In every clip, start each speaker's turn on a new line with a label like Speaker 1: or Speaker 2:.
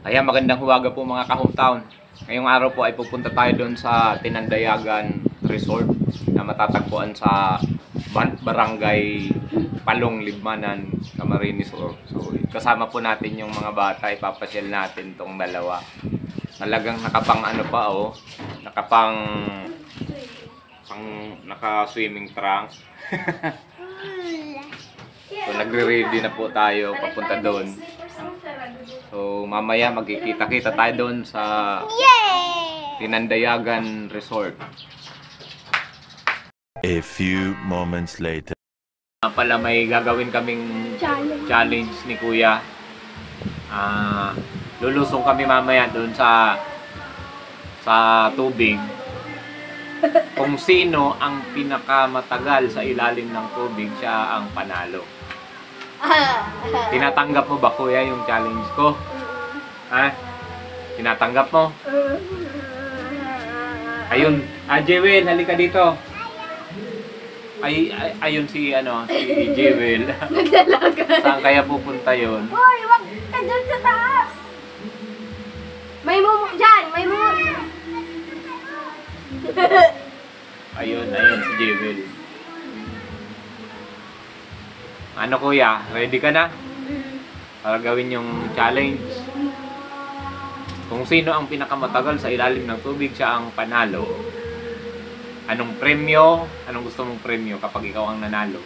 Speaker 1: Ayan, magandang huwaga po mga ka-hometown. Ngayong araw po ay pupunta tayo doon sa Tinandayagan Resort na matatagpuan sa Barangay Palong, Libmanan, Camarines Sur. So, kasama po natin yung mga bata, ipapasyal natin tong dalawa. Talagang nakapang ano pa naka-swimming trunks. So, nagre-ready na po tayo papunta doon. So, mamaya magkikita-kita tayo doon sa Tinandayagan Resort.
Speaker 2: A few moments later.
Speaker 1: Pala may gagawin kaming challenge ni Kuya. Lulusong kami mamaya doon sa tubig. Kung sino ang pinakamatagal sa ilalim ng tubig, siya ang panalo. Tinatanggap mo ba, Kuya, yung challenge ko? Ha? Tinatanggap mo? Ayun, Jewel, halika dito. Ayun si Jewel. Saan kaya pupunta yun?
Speaker 3: Hoy, wag ka dyan sa taas! May mumu dyan! May mumu!
Speaker 1: Ayun si Jewel. Ano, Kuya? Ready ka na? Para gawin yung challenge. Kung sino ang pinakamatagal sa ilalim ng tubig, siya ang panalo. Anong premyo? Anong gusto mong premyo kapag ikaw ang nanalo?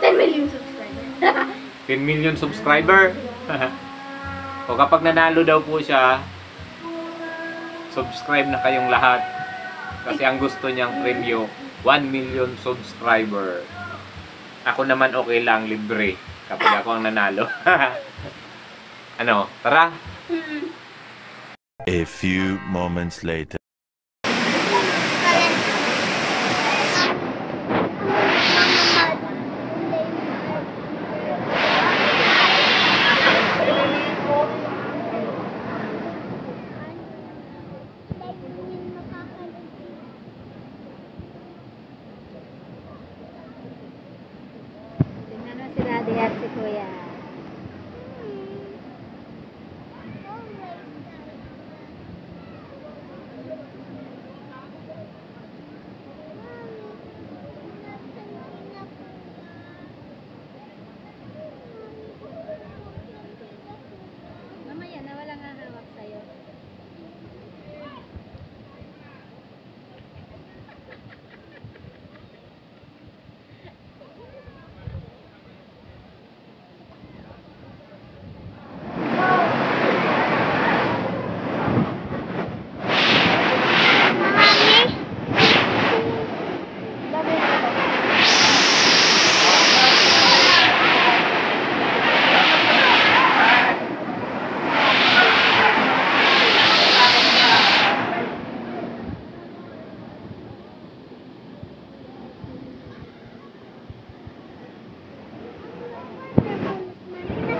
Speaker 3: 10 million subscribers.
Speaker 1: 10 million subscriber? O kapag nanalo daw po siya, subscribe na kayong lahat. Kasi ang gusto niyang premyo, 1 million subscriber. Ako naman okay lang, libre. Kapag ako ang nanalo. Ano, tara?
Speaker 2: A few moments later.
Speaker 3: Tingnan mo si Daddy at si Kuya. Mamaya na walang hahawak sa'yo.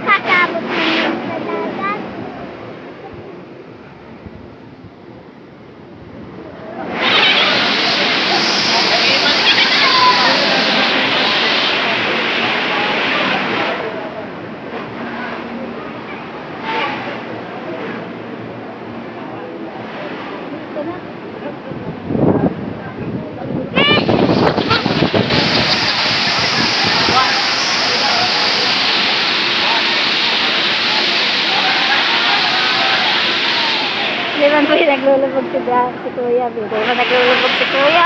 Speaker 3: Nakakabot naman sa dagat. Di ba po yung naglulubog si Kuya? Di ba naglulubog si Kuya?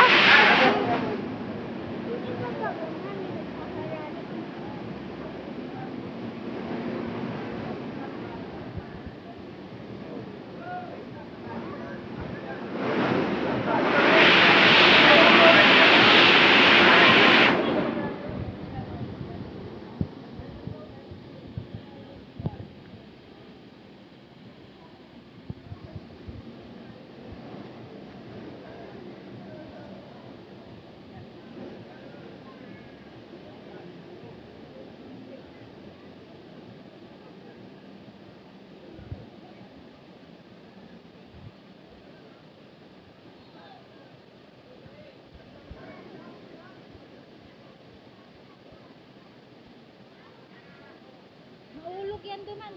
Speaker 4: yan duman.